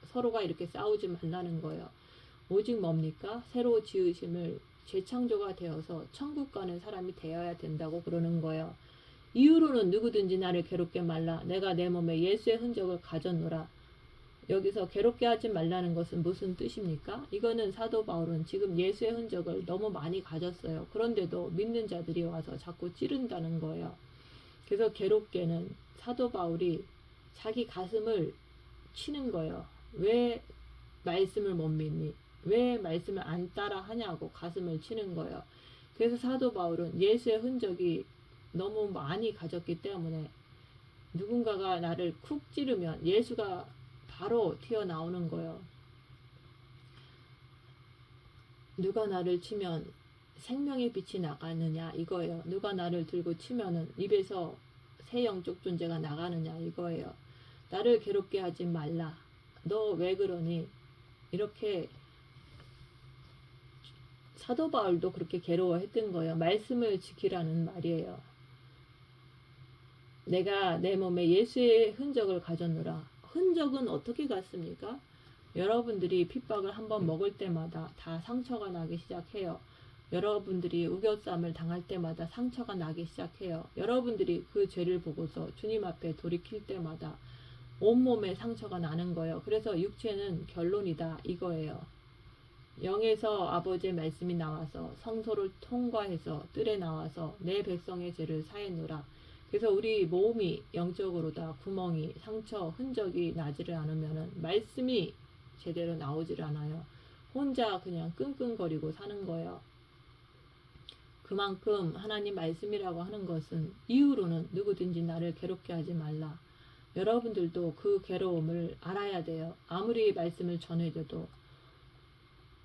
서로가 이렇게 싸우지 말라는 거예요. 오직 뭡니까? 새로 지으심을 재창조가 되어서 천국 가는 사람이 되어야 된다고 그러는 거예요. 이후로는 누구든지 나를 괴롭게 말라. 내가 내 몸에 예수의 흔적을 가졌노라. 여기서 괴롭게 하지 말라는 것은 무슨 뜻입니까? 이거는 사도 바울은 지금 예수의 흔적을 너무 많이 가졌어요. 그런데도 믿는 자들이 와서 자꾸 찌른다는 거예요. 그래서 괴롭게는 사도 바울이 자기 가슴을 치는 거예요. 왜 말씀을 못 믿니? 왜 말씀을 안 따라 하냐고 가슴을 치는 거예요. 그래서 사도 바울은 예수의 흔적이 너무 많이 가졌기 때문에 누군가가 나를 쿡 찌르면 예수가 바로 튀어나오는 거예요. 누가 나를 치면 생명의 빛이 나가느냐 이거예요. 누가 나를 들고 치면은 입에서 새 영적 존재가 나가느냐 이거예요. 나를 괴롭게 하지 말라. 너 왜 그러니? 이렇게 사도 바울도 그렇게 괴로워했던 거예요. 말씀을 지키라는 말이에요. 내가 내 몸에 예수의 흔적을 가졌노라. 흔적은 어떻게 갔습니까? 여러분들이 핍박을 한번 먹을 때마다 다 상처가 나기 시작해요. 여러분들이 우겨쌈을 당할 때마다 상처가 나기 시작해요. 여러분들이 그 죄를 보고서 주님 앞에 돌이킬 때마다 온몸에 상처가 나는 거예요. 그래서 육체는 결론이다 이거예요. 영에서 아버지의 말씀이 나와서 성소를 통과해서 뜰에 나와서 내 백성의 죄를 사했노라. 그래서 우리 몸이 영적으로 다 구멍이 상처 흔적이 나지를 않으면 말씀이 제대로 나오질 않아요. 혼자 그냥 끙끙거리고 사는 거예요. 그만큼 하나님 말씀이라고 하는 것은 이후로는 누구든지 나를 괴롭게 하지 말라. 여러분들도 그 괴로움을 알아야 돼요. 아무리 말씀을 전해줘도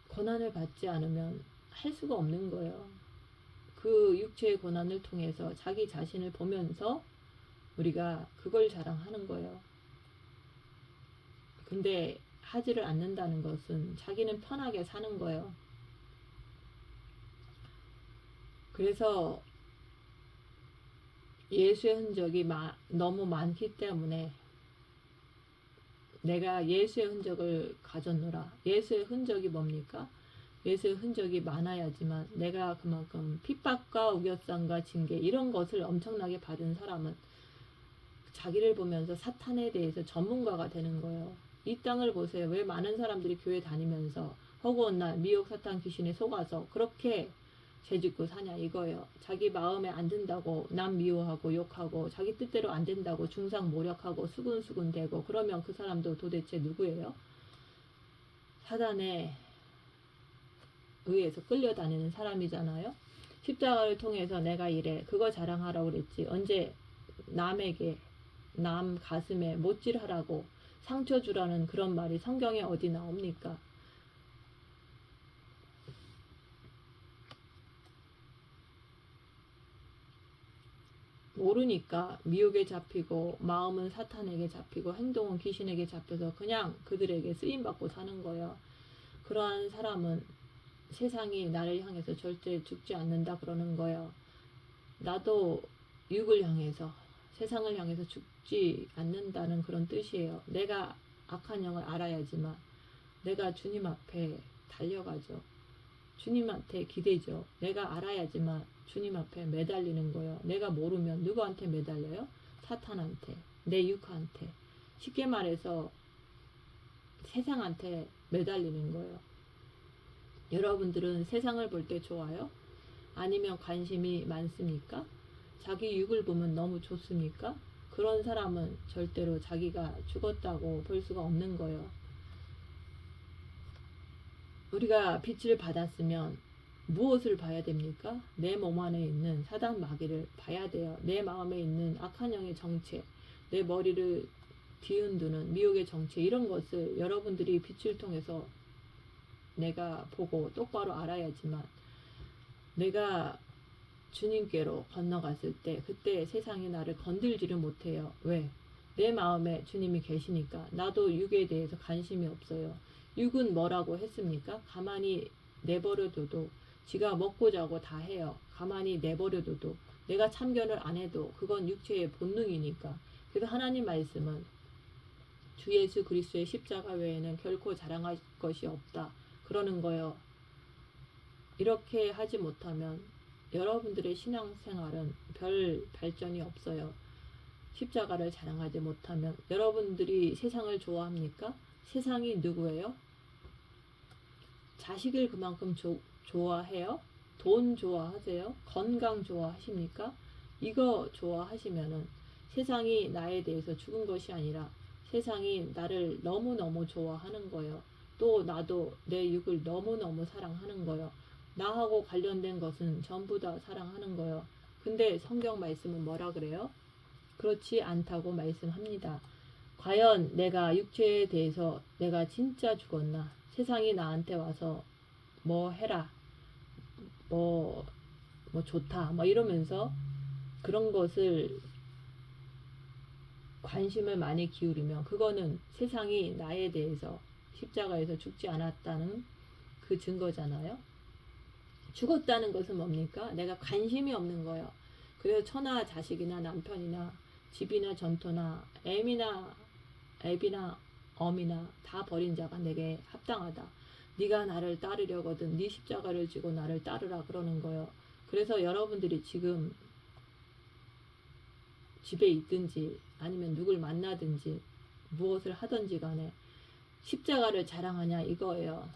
고난을 받지 않으면 할 수가 없는 거예요. 그 육체의 고난을 통해서 자기 자신을 보면서 우리가 그걸 자랑하는 거예요. 근데 하지를 않는다는 것은 자기는 편하게 사는 거예요. 그래서 예수의 흔적이 너무 많기 때문에 내가 예수의 흔적을 가졌노라. 예수의 흔적이 뭡니까? 예수의 흔적이 많아야지만 내가 그만큼 핍박과 우겨쌈과 징계 이런 것을 엄청나게 받은 사람은 자기를 보면서 사탄에 대해서 전문가가 되는 거예요. 이 땅을 보세요. 왜 많은 사람들이 교회 다니면서 허구한 날 미혹 사탄 귀신에 속아서 그렇게 죄짓고 사냐 이거예요. 자기 마음에 안 든다고 남 미워하고 욕하고 자기 뜻대로 안 된다고 중상모략하고 수군수군 대고 그러면 그 사람도 도대체 누구예요? 사단에 의해서 끌려다니는 사람이잖아요. 십자가를 통해서 내가 이래 그거 자랑하라고 그랬지. 언제 남에게 남 가슴에 못질하라고 상처 주라는 그런 말이 성경에 어디 나옵니까? 모르니까 미혹에 잡히고 마음은 사탄에게 잡히고 행동은 귀신에게 잡혀서 그냥 그들에게 쓰임받고 사는 거예요. 그러한 사람은 세상이 나를 향해서 절대 죽지 않는다 그러는 거예요. 나도 육을 향해서 세상을 향해서 죽지 않는다는 그런 뜻이에요. 내가 악한 영을 알아야지만 내가 주님 앞에 달려가죠. 주님한테 기대죠. 내가 알아야지만 주님 앞에 매달리는 거예요. 내가 모르면 누구한테 매달려요? 사탄한테, 내 육한테. 쉽게 말해서 세상한테 매달리는 거예요. 여러분들은 세상을 볼 때 좋아요? 아니면 관심이 많습니까? 자기 육을 보면 너무 좋습니까? 그런 사람은 절대로 자기가 죽었다고 볼 수가 없는 거예요. 우리가 빛을 받았으면 무엇을 봐야 됩니까? 내 몸 안에 있는 사단 마귀를 봐야 돼요. 내 마음에 있는 악한 영의 정체, 내 머리를 뒤흔드는 미혹의 정체 이런 것을 여러분들이 빛을 통해서 내가 보고 똑바로 알아야지만 내가 주님께로 건너갔을 때 그때 세상이 나를 건들지를 못해요. 왜? 내 마음에 주님이 계시니까. 나도 육에 대해서 관심이 없어요. 육은 뭐라고 했습니까? 가만히 내버려둬도 지가 먹고 자고 다 해요. 가만히 내버려둬도 내가 참견을 안 해도 그건 육체의 본능이니까. 그래서 하나님 말씀은 주 예수 그리스도의 십자가 외에는 결코 자랑할 것이 없다. 그러는 거예요. 이렇게 하지 못하면 여러분들의 신앙생활은 별 발전이 없어요. 십자가를 자랑하지 못하면. 여러분들이 세상을 좋아합니까? 세상이 누구예요? 자식을 그만큼 좋아해요? 돈 좋아하세요? 건강 좋아하십니까? 이거 좋아하시면은 세상이 나에 대해서 죽은 것이 아니라 세상이 나를 너무너무 좋아하는 거예요. 또 나도 내 육을 너무너무 사랑하는 거예요. 나하고 관련된 것은 전부 다 사랑하는 거예요. 근데 성경 말씀은 뭐라 그래요? 그렇지 않다고 말씀합니다. 과연 내가 육체에 대해서 내가 진짜 죽었나? 세상이 나한테 와서 뭐 해라, 뭐 좋다, 뭐 이러면서 그런 것을 관심을 많이 기울이면 그거는 세상이 나에 대해서 십자가에서 죽지 않았다는 그 증거잖아요. 죽었다는 것은 뭡니까? 내가 관심이 없는 거예요. 그래서 처나 자식이나 남편이나 집이나 전토나 애비나 어미나 다 버린 자가 내게 합당하다. 네가 나를 따르려거든 네 십자가를 지고 나를 따르라 그러는 거예요. 그래서 여러분들이 지금 집에 있든지 아니면 누굴 만나든지 무엇을 하든지 간에 십자가를 자랑하냐 이거예요.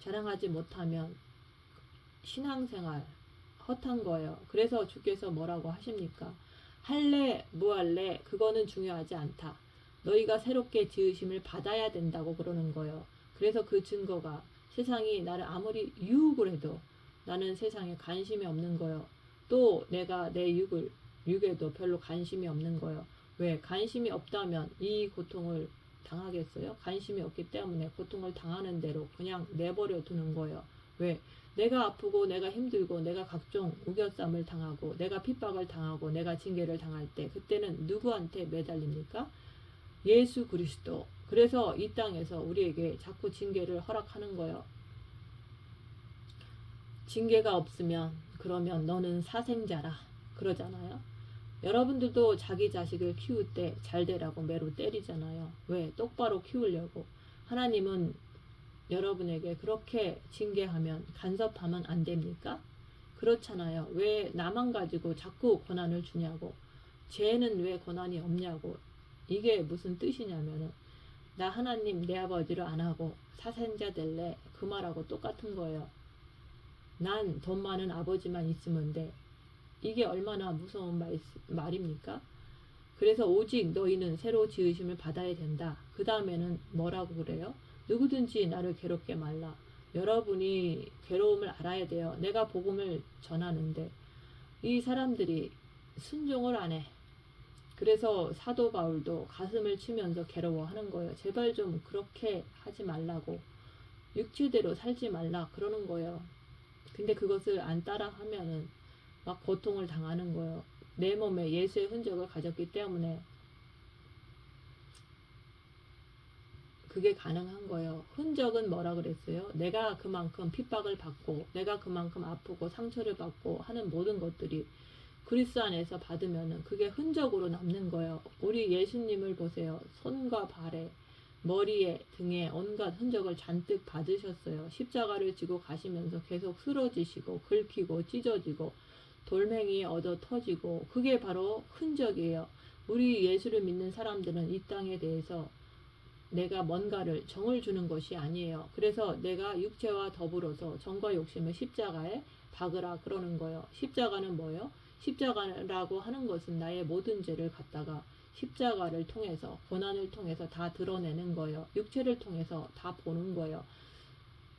자랑하지 못하면 신앙생활 헛한 거예요. 그래서 주께서 뭐라고 하십니까? 할래 무할래 그거는 중요하지 않다. 너희가 새롭게 지으심을 받아야 된다고 그러는 거예요. 그래서 그 증거가 세상이 나를 아무리 유혹을 해도 나는 세상에 관심이 없는 거예요. 또 내가 내 육에도 별로 관심이 없는 거예요. 왜? 관심이 없다면 이 고통을 당하겠어요? 관심이 없기 때문에 고통을 당하는 대로 그냥 내버려 두는 거예요. 왜? 내가 아프고 내가 힘들고 내가 각종 우겨쌈을 당하고 내가 핍박을 당하고 내가 징계를 당할 때 그때는 누구한테 매달립니까? 예수 그리스도. 그래서 이 땅에서 우리에게 자꾸 징계를 허락하는 거예요. 징계가 없으면 그러면 너는 사생자라 그러잖아요. 여러분들도 자기 자식을 키울 때 잘 되라고 매로 때리잖아요. 왜? 똑바로 키우려고. 하나님은 여러분에게 그렇게 징계하면 간섭하면 안 됩니까? 그렇잖아요. 왜 나만 가지고 자꾸 고난을 주냐고. 쟤는 왜 고난이 없냐고. 이게 무슨 뜻이냐면은 나 하나님 내 아버지를 안 하고 사생자 될래 그 말하고 똑같은 거예요. 난 돈 많은 아버지만 있으면 돼. 이게 얼마나 무서운 말입니까? 그래서 오직 너희는 새로 지으심을 받아야 된다. 그 다음에는 뭐라고 그래요? 누구든지 나를 괴롭게 말라. 여러분이 괴로움을 알아야 돼요. 내가 복음을 전하는데 이 사람들이 순종을 안 해. 그래서 사도 바울도 가슴을 치면서 괴로워하는 거예요. 제발 좀 그렇게 하지 말라고. 육체대로 살지 말라 그러는 거예요. 근데 그것을 안 따라 하면은 막 고통을 당하는 거예요. 내 몸에 예수의 흔적을 가졌기 때문에 그게 가능한 거예요. 흔적은 뭐라 그랬어요? 내가 그만큼 핍박을 받고 내가 그만큼 아프고 상처를 받고 하는 모든 것들이 그리스도 안에서 받으면은 그게 흔적으로 남는 거예요. 우리 예수님을 보세요. 손과 발에 머리에 등에 온갖 흔적을 잔뜩 받으셨어요. 십자가를 지고 가시면서 계속 쓰러지시고 긁히고 찢어지고 돌멩이에 얻어 터지고 그게 바로 흔적이에요. 우리 예수를 믿는 사람들은 이 땅에 대해서 내가 뭔가를 정을 주는 것이 아니에요. 그래서 내가 육체와 더불어서 정과 욕심을 십자가에 박으라 그러는 거예요. 십자가는 뭐예요? 십자가라고 하는 것은 나의 모든 죄를 갖다가 십자가를 통해서 고난을 통해서 다 드러내는 거예요. 육체를 통해서 다 보는 거예요.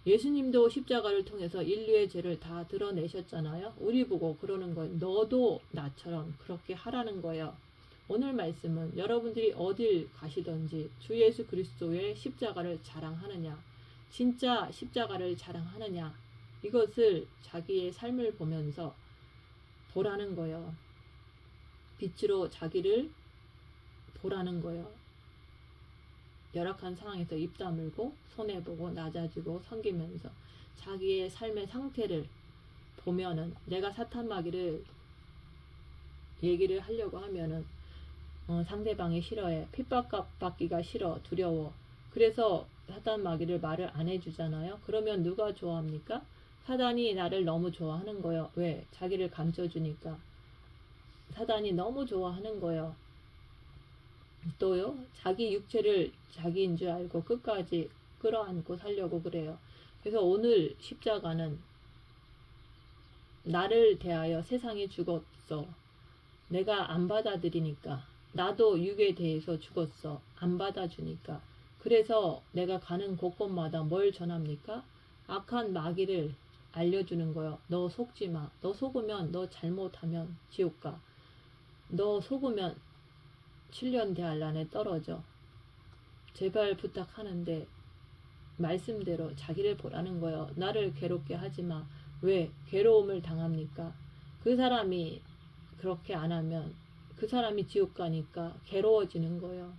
예수님도 십자가를 통해서 인류의 죄를 다 드러내셨잖아요. 우리 보고 그러는 거예요. 너도 나처럼 그렇게 하라는 거예요. 오늘 말씀은 여러분들이 어딜 가시든지 주 예수 그리스도의 십자가를 자랑하느냐, 진짜 십자가를 자랑하느냐, 이것을 자기의 삶을 보면서 보라는 거예요. 빛으로 자기를 보라는 거예요. 열악한 상황에서 입 다물고 손해보고 낮아지고 섬기면서 자기의 삶의 상태를 보면은 내가 사탄마귀를 얘기를 하려고 하면은 상대방이 싫어해. 핍박받기가 싫어. 두려워. 그래서 사단 마귀를 말을 안 해주잖아요. 그러면 누가 좋아합니까? 사단이 나를 너무 좋아하는 거예요. 왜? 자기를 감춰주니까. 사단이 너무 좋아하는 거예요. 또요, 자기 육체를 자기인 줄 알고 끝까지 끌어안고 살려고 그래요. 그래서 오늘 십자가는 나를 대하여 세상이 죽었어. 내가 안 받아들이니까. 나도 육에 대해서 죽었어. 안 받아주니까. 그래서 내가 가는 곳곳마다 뭘 전합니까? 악한 마귀를 알려주는 거예요. 너 속지 마. 너 속으면, 너 잘못하면 지옥 가. 너 속으면 7년 대환란에 떨어져. 제발 부탁하는데 말씀대로 자기를 보라는 거예요. 나를 괴롭게 하지 마. 왜 괴로움을 당합니까? 그 사람이 그렇게 안 하면 그 사람이 지옥 가니까 괴로워지는 거예요.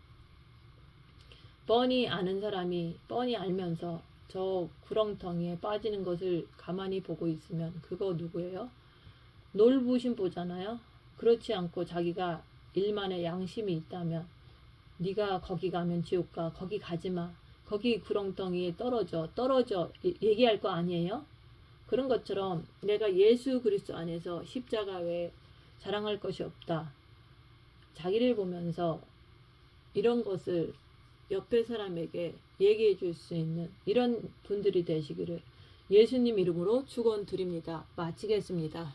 뻔히 아는 사람이 뻔히 알면서 저 구렁텅이에 빠지는 것을 가만히 보고 있으면 그거 누구예요? 놀부심보잖아요. 그렇지 않고 자기가 일만의 양심이 있다면 네가 거기 가면 지옥 가. 거기 가지 마. 거기 구렁텅이에 떨어져 얘기할 거 아니에요? 그런 것처럼 내가 예수 그리스도 안에서 십자가 외에 자랑할 것이 없다. 자기를 보면서 이런 것을 옆에 사람에게 얘기해 줄 수 있는 이런 분들이 되시기를 예수님 이름으로 축원드립니다. 마치겠습니다.